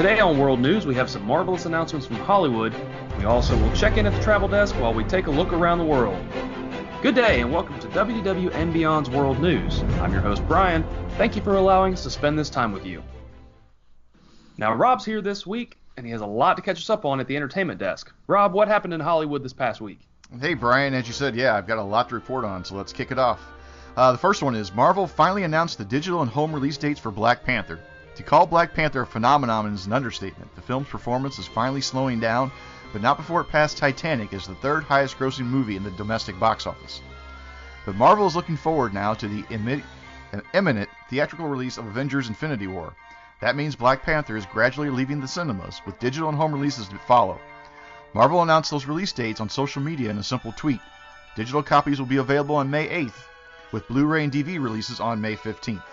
Today on World News, we have some marvelous announcements from Hollywood. We also will check in at the travel desk while we take a look around the world. Good day and welcome to WW and Beyond's World News. I'm your host, Brian. Thank you for allowing us to spend this time with you. Now, Rob's here this week, and he has a lot to catch us up on at the entertainment desk. Rob, what happened in Hollywood this past week? Hey, Brian, as you said, I've got a lot to report on, so let's kick it off. The first one is Marvel finally announced the digital and home release dates for Black Panther. To call Black Panther a phenomenon is an understatement. The film's performance is finally slowing down, but not before it passed Titanic as the third highest grossing movie in the domestic box office. But Marvel is looking forward now to the imminent theatrical release of Avengers Infinity War. That means Black Panther is gradually leaving the cinemas, with digital and home releases to follow. Marvel announced those release dates on social media in a simple tweet. Digital copies will be available on May 8th, with Blu-ray and DVD releases on May 15th.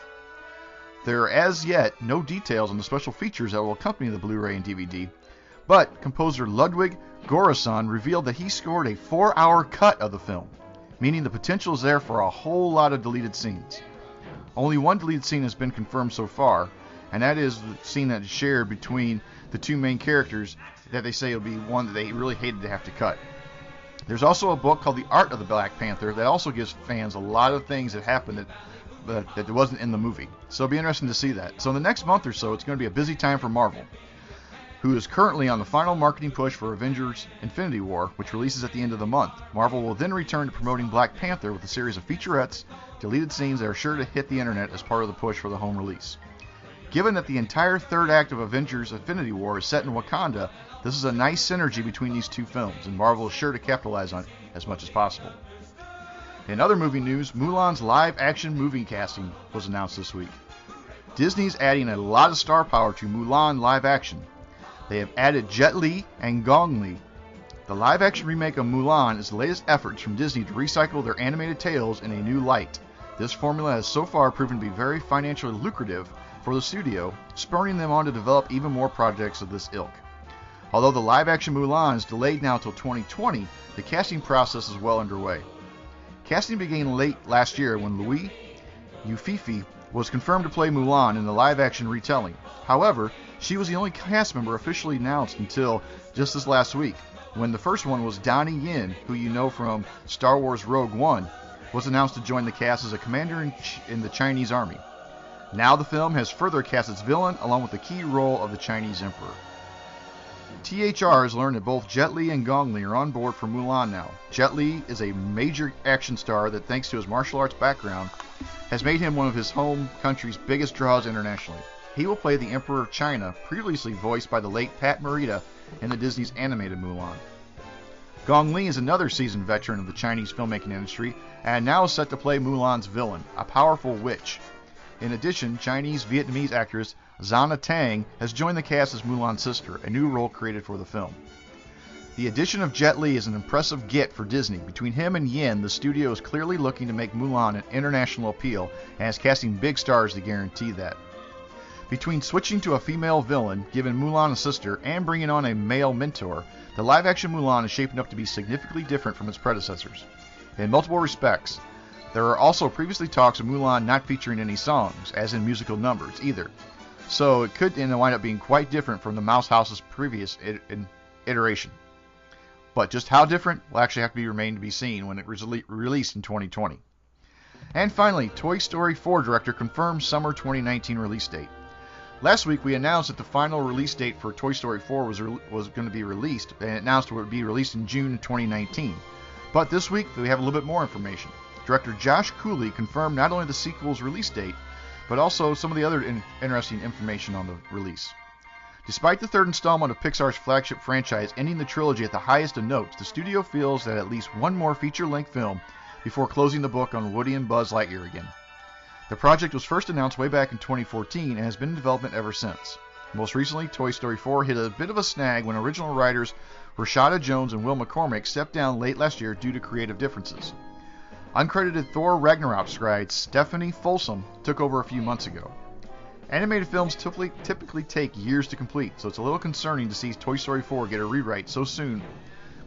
There are as yet no details on the special features that will accompany the Blu-ray and DVD, but composer Ludwig Göransson revealed that he scored a 4-hour cut of the film, meaning the potential is there for a whole lot of deleted scenes. Only one deleted scene has been confirmed so far, and that is the scene that is shared between the two main characters that they say will be one that they really hated to have to cut. There's also a book called The Art of the Black Panther that also gives fans a lot of things that happened that wasn't in the movie. So it'll be interesting to see that. So in the next month or so, it's going to be a busy time for Marvel, who is currently on the final marketing push for Avengers Infinity War, which releases at the end of the month. Marvel will then return to promoting Black Panther with a series of featurettes, deleted scenes that are sure to hit the internet as part of the push for the home release. Given that the entire third act of Avengers Infinity War is set in Wakanda, this is a nice synergy between these two films, and Marvel is sure to capitalize on it as much as possible. In other movie news, Mulan's live-action movie casting was announced this week. Disney's adding a lot of star power to Mulan live-action. They have added Jet Li and Gong Li. The live-action remake of Mulan is the latest efforts from Disney to recycle their animated tales in a new light. This formula has so far proven to be very financially lucrative for the studio, spurring them on to develop even more projects of this ilk. Although the live-action Mulan is delayed now till 2020, the casting process is well underway. Casting began late last year when Louis Yufifi was confirmed to play Mulan in the live-action retelling. However, she was the only cast member officially announced until just this last week, when the first one was Donnie Yen, who you know from Star Wars Rogue One, was announced to join the cast as a commander in the Chinese army. Now the film has further cast its villain along with the key role of the Chinese emperor. THR has learned that both Jet Li and Gong Li are on board for Mulan now. Jet Li is a major action star that, thanks to his martial arts background, has made him one of his home country's biggest draws internationally. He will play the Emperor of China, previously voiced by the late Pat Morita in the Disney's animated Mulan. Gong Li is another seasoned veteran of the Chinese filmmaking industry and now is set to play Mulan's villain, a powerful witch. In addition, Chinese-Vietnamese actress Zana Tang has joined the cast as Mulan's sister, a new role created for the film. The addition of Jet Li is an impressive get for Disney. Between him and Yen, the studio is clearly looking to make Mulan an international appeal and is casting big stars to guarantee that. Between switching to a female villain, giving Mulan a sister, and bringing on a male mentor, the live-action Mulan is shaping up to be significantly different from its predecessors. In multiple respects, there are also previously talks of Mulan not featuring any songs, as in musical numbers, either. So it could wind up being quite different from the Mouse House's previous iteration. But just how different will actually have to remain to be seen when it was released in 2020. And finally, Toy Story 4 director confirms summer 2019 release date. Last week we announced that the final release date for Toy Story 4 was going to be released, and it announced it would be released in June 2019. But this week we have a little bit more information. Director Josh Cooley confirmed not only the sequel's release date, but also some of the other interesting information on the release. Despite the third installment of Pixar's flagship franchise ending the trilogy at the highest of notes, the studio feels that at least one more feature-length film before closing the book on Woody and Buzz Lightyear again. The project was first announced way back in 2014 and has been in development ever since. Most recently, Toy Story 4 hit a bit of a snag when original writers Rashada Jones and Will McCormick stepped down late last year due to creative differences. Uncredited Thor Ragnarok scribe Stephanie Folsom took over a few months ago. Animated films typically take years to complete, so it's a little concerning to see Toy Story 4 get a rewrite so soon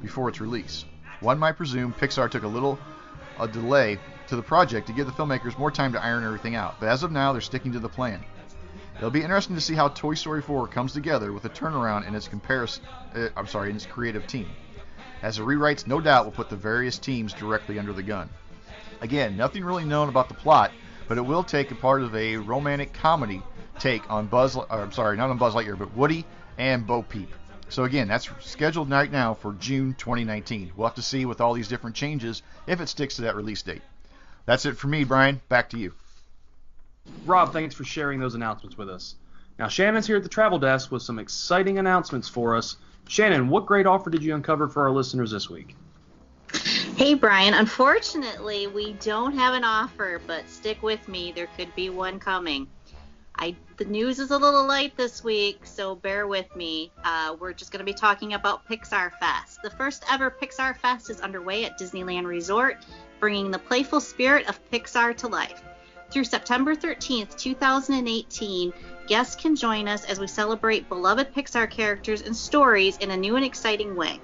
before its release. One might presume Pixar took a delay to the project to give the filmmakers more time to iron everything out, but as of now they're sticking to the plan. It'll be interesting to see how Toy Story 4 comes together with a turnaround in its in its creative team, as the rewrites no doubt will put the various teams directly under the gun. Again, nothing really known about the plot, but it will take a part of a romantic comedy take on not on Buzz Lightyear, but Woody and Bo Peep. So again, that's scheduled right now for June 2019. We'll have to see with all these different changes if it sticks to that release date. That's it for me, Brian. Back to you. Rob, thanks for sharing those announcements with us. Now, Shannon's here at the Travel Desk with some exciting announcements for us. Shannon, what great offer did you uncover for our listeners this week? Hey, Brian. Unfortunately, we don't have an offer, but stick with me. There could be one coming. The news is a little light this week, so bear with me. We're just going to be talking about Pixar Fest. The first ever Pixar Fest is underway at Disneyland Resort, bringing the playful spirit of Pixar to life. Through September 13th, 2018, guests can join us as we celebrate beloved Pixar characters and stories in a new and exciting way.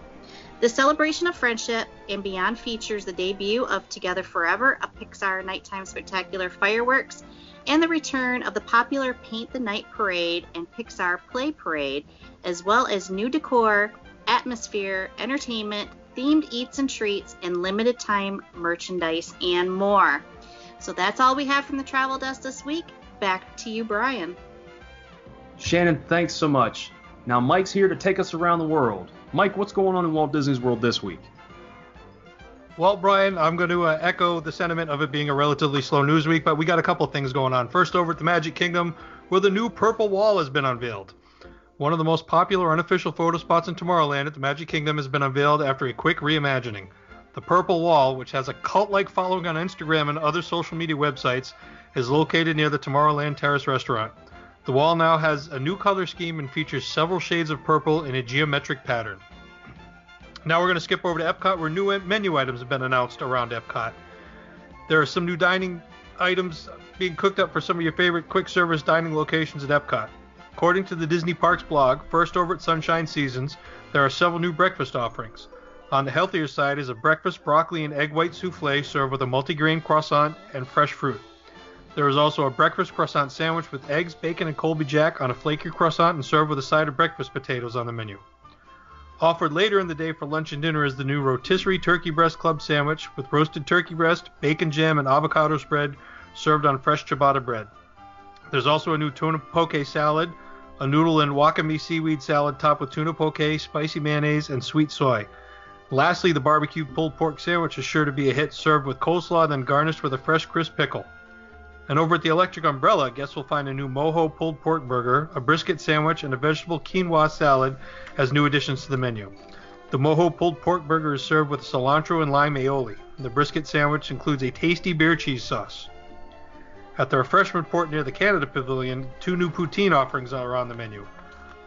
The celebration of friendship and beyond features the debut of Together Forever, a Pixar nighttime spectacular fireworks, and the return of the popular Paint the Night Parade and Pixar Play Parade, as well as new decor, atmosphere, entertainment, themed eats and treats, and limited time merchandise, and more. So that's all we have from the Travel Desk this week. Back to you, Brian. Shannon, thanks so much. Now Mike's here to take us around the world. Mike, what's going on in Walt Disney's World this week? Well, Brian, I'm going to echo the sentiment of it being a relatively slow news week, but we got a couple things going on. First, over at the Magic Kingdom, where the new Purple Wall has been unveiled. One of the most popular unofficial photo spots in Tomorrowland at the Magic Kingdom has been unveiled after a quick reimagining. The Purple Wall, which has a cult-like following on Instagram and other social media websites, is located near the Tomorrowland Terrace restaurant. The wall now has a new color scheme and features several shades of purple in a geometric pattern. Now we're going to skip over to Epcot, where new menu items have been announced around Epcot. There are some new dining items being cooked up for some of your favorite quick service dining locations at Epcot. According to the Disney Parks blog, first over at Sunshine Seasons, there are several new breakfast offerings. On the healthier side is a breakfast broccoli and egg white souffle served with a multigrain croissant and fresh fruit. There is also a breakfast croissant sandwich with eggs, bacon, and Colby Jack on a flaky croissant and served with a side of breakfast potatoes on the menu. Offered later in the day for lunch and dinner is the new rotisserie turkey breast club sandwich with roasted turkey breast, bacon jam, and avocado spread served on fresh ciabatta bread. There's also a new tuna poke salad, a noodle and wakame seaweed salad topped with tuna poke, spicy mayonnaise, and sweet soy. Lastly, the barbecue pulled pork sandwich is sure to be a hit, served with coleslaw, then garnished with a fresh crisp pickle. And over at the Electric Umbrella, guests will find a new mojo pulled pork burger, a brisket sandwich, and a vegetable quinoa salad as new additions to the menu. The mojo pulled pork burger is served with cilantro and lime aioli. The brisket sandwich includes a tasty beer cheese sauce. At the refreshment port near the Canada Pavilion, two new poutine offerings are on the menu.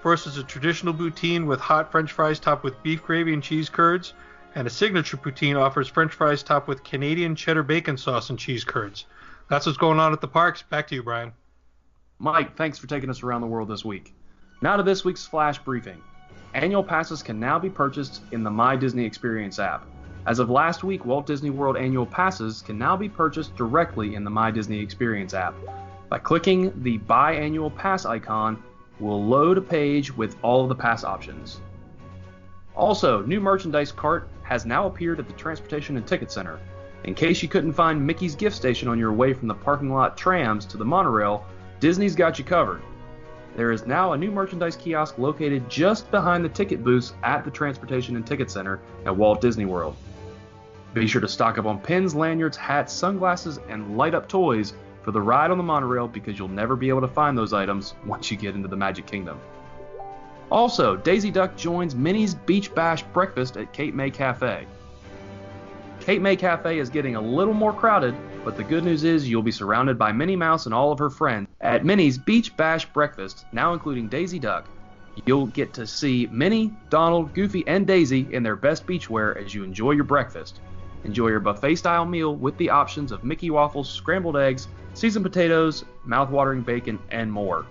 First is a traditional poutine with hot French fries topped with beef gravy and cheese curds, and a signature poutine offers French fries topped with Canadian cheddar bacon sauce and cheese curds. That's what's going on at the parks. Back to you, Brian. Mike, thanks for taking us around the world this week. Now to this week's Flash Briefing. Annual passes can now be purchased in the My Disney Experience app. As of last week, Walt Disney World annual passes can now be purchased directly in the My Disney Experience app. By clicking the Buy Annual Pass icon, we'll load a page with all of the pass options. Also, new merchandise cart has now appeared at the Transportation and Ticket Center. In case you couldn't find Mickey's gift station on your way from the parking lot trams to the monorail, Disney's got you covered. There is now a new merchandise kiosk located just behind the ticket booths at the Transportation and Ticket Center at Walt Disney World. Be sure to stock up on pins, lanyards, hats, sunglasses, and light-up toys for the ride on the monorail, because you'll never be able to find those items once you get into the Magic Kingdom. Also, Daisy Duck joins Minnie's Beach Bash breakfast at Cape May Cafe. Cape May Cafe is getting a little more crowded, but the good news is you'll be surrounded by Minnie Mouse and all of her friends at Minnie's Beach Bash breakfast, now including Daisy Duck. You'll get to see Minnie, Donald, Goofy, and Daisy in their best beachwear as you enjoy your breakfast. Enjoy your buffet-style meal with the options of Mickey waffles, scrambled eggs, seasoned potatoes, mouth-watering bacon, and more.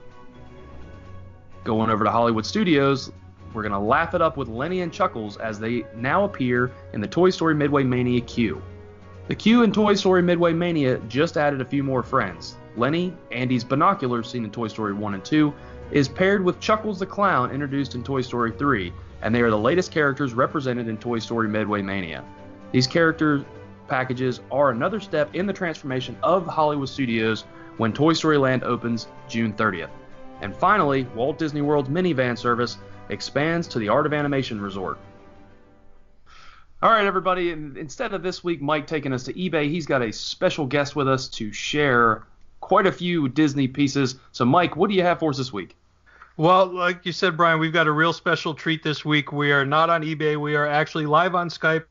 Going over to Hollywood Studios, we're going to laugh it up with Lenny and Chuckles as they now appear in the Toy Story Midway Mania queue. The queue in Toy Story Midway Mania just added a few more friends. Lenny, Andy's binoculars seen in Toy Story 1 and 2, is paired with Chuckles the Clown introduced in Toy Story 3, and they are the latest characters represented in Toy Story Midway Mania. These character packages are another step in the transformation of Hollywood Studios when Toy Story Land opens June 30th. And finally, Walt Disney World's minivan service expands to the Art of Animation Resort. All right, everybody, instead of this week Mike taking us to eBay, he's got a special guest with us to share quite a few Disney pieces. So, Mike, what do you have for us this week? Well, like you said, Brian, we've got a real special treat this week. We are not on eBay. We are actually live on Skype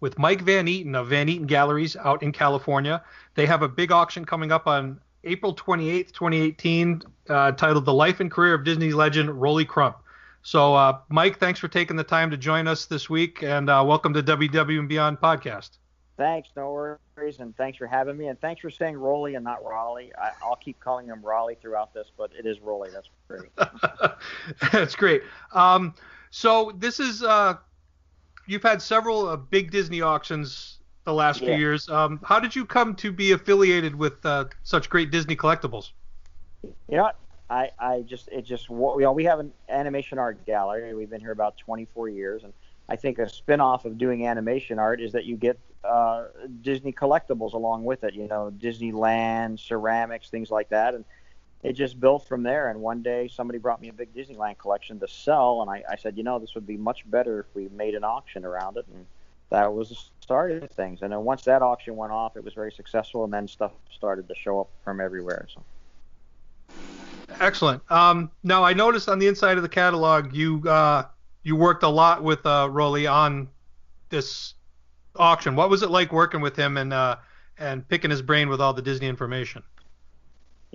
with Mike Van Eaton of Van Eaton Galleries out in California. They have a big auction coming up on April 28th, 2018, titled The Life and Career of Disney Legend Rolly Crump. So, Mike, thanks for taking the time to join us this week, and welcome to WW and Beyond podcast. Thanks, no worries, and thanks for having me, and thanks for saying Rolly and not Raleigh. I'll keep calling him Raleigh throughout this, but it is Rolly. That's great. That's great. So this is you've had several big Disney auctions the last few years. How did you come to be affiliated with such great Disney collectibles? You know what? We have an animation art gallery. We've been here about 24 years, and I think a spin-off of doing animation art is that you get Disney collectibles along with it, Disneyland, ceramics, things like that, and it just built from there. And one day somebody brought me a big Disneyland collection to sell, and I said, this would be much better if we made an auction around it, and that was the start of things. And then once that auction went off, it was very successful, and then stuff started to show up from everywhere. So. Excellent. Now, I noticed on the inside of the catalog, you worked a lot with Rolly on this auction. What was it like working with him and picking his brain with all the Disney information?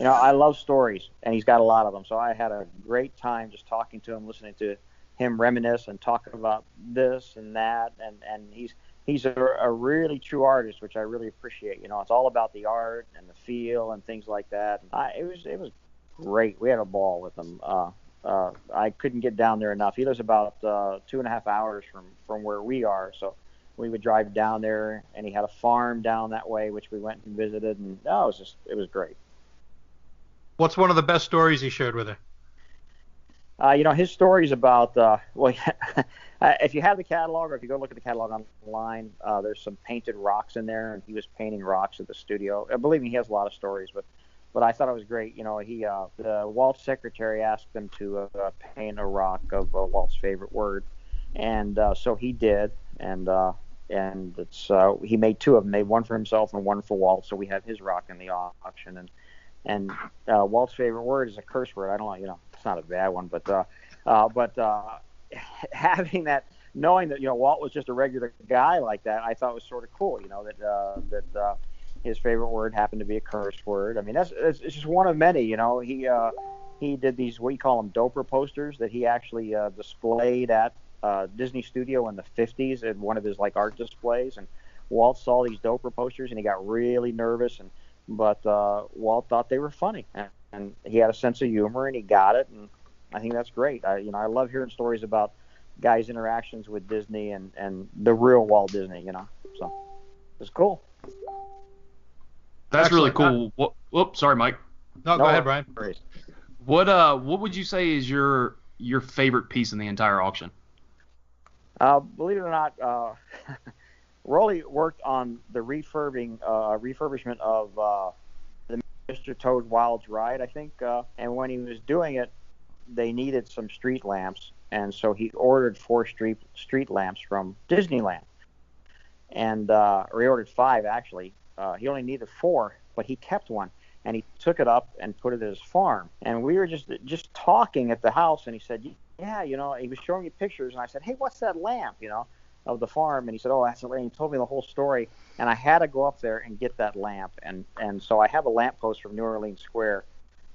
I love stories, and he's got a lot of them. So I had a great time just talking to him, listening to him reminisce and talking about this and that. And he's a really true artist, which I really appreciate. It's all about the art and the feel and things like that. It was great. We had a ball with him. I couldn't get down there enough. He lives about 2.5 hours from where we are, so we would drive down there, and he had a farm down that way, which we went and visited, and it was great. What's one of the best stories he shared with you? His stories about if you have the catalog, or if you go look at the catalog online, there's some painted rocks in there, and he was painting rocks at the studio. Believe me, he has a lot of stories, but I thought it was great. The Walt's secretary asked him to paint a rock of Walt's favorite word, and so he did, and it's he made two of them. Made one for himself and one for Walt. So we have his rock in the auction, and Walt's favorite word is a curse word. I don't know, it's not a bad one, but having that, knowing that Walt was just a regular guy like that, I thought was sort of cool. That his favorite word happened to be a curse word. I mean, it's just one of many. He did these, what you call them, doper posters that he actually displayed at Disney Studio in the 50s at one of his art displays. And Walt saw these doper posters and he got really nervous. But Walt thought they were funny, and he had a sense of humor, and he got it. And I think that's great. I love hearing stories about guys' interactions with Disney and the real Walt Disney. So it's cool. That's really cool. Whoops, sorry, Mike. No, go ahead, Brian. What would you say is your favorite piece in the entire auction? Believe it or not, Rolly worked on the refurbishment of the Mr. Toad Wild's Ride, I think. And when he was doing it, they needed some street lamps, and so he ordered 4 street lamps from Disneyland, and or he ordered 5 actually. He only needed 4, but he kept one, and he took it up and put it at his farm. And we were just talking at the house, and he said, yeah, he was showing me pictures, and I said, hey, what's that lamp, of the farm? And he said, oh, that's the lamp. He told me the whole story, and I had to go up there and get that lamp. And so I have a lamppost from New Orleans Square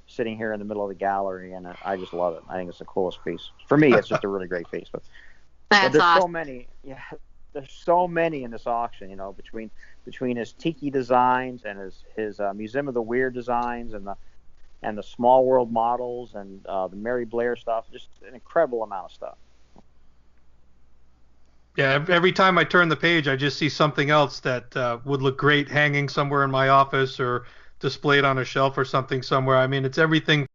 sitting here in the middle of the gallery, and I just love it. I think it's the coolest piece. For me, it's just a really great piece. But there's awesome. So many. Yeah. There's so many in this auction, between his tiki designs and his Museum of the Weird designs and the Small World models and the Mary Blair stuff. Just an incredible amount of stuff. Yeah, every time I turn the page, I just see something else that would look great hanging somewhere in my office, or displayed on a shelf or something somewhere. I mean, it's everything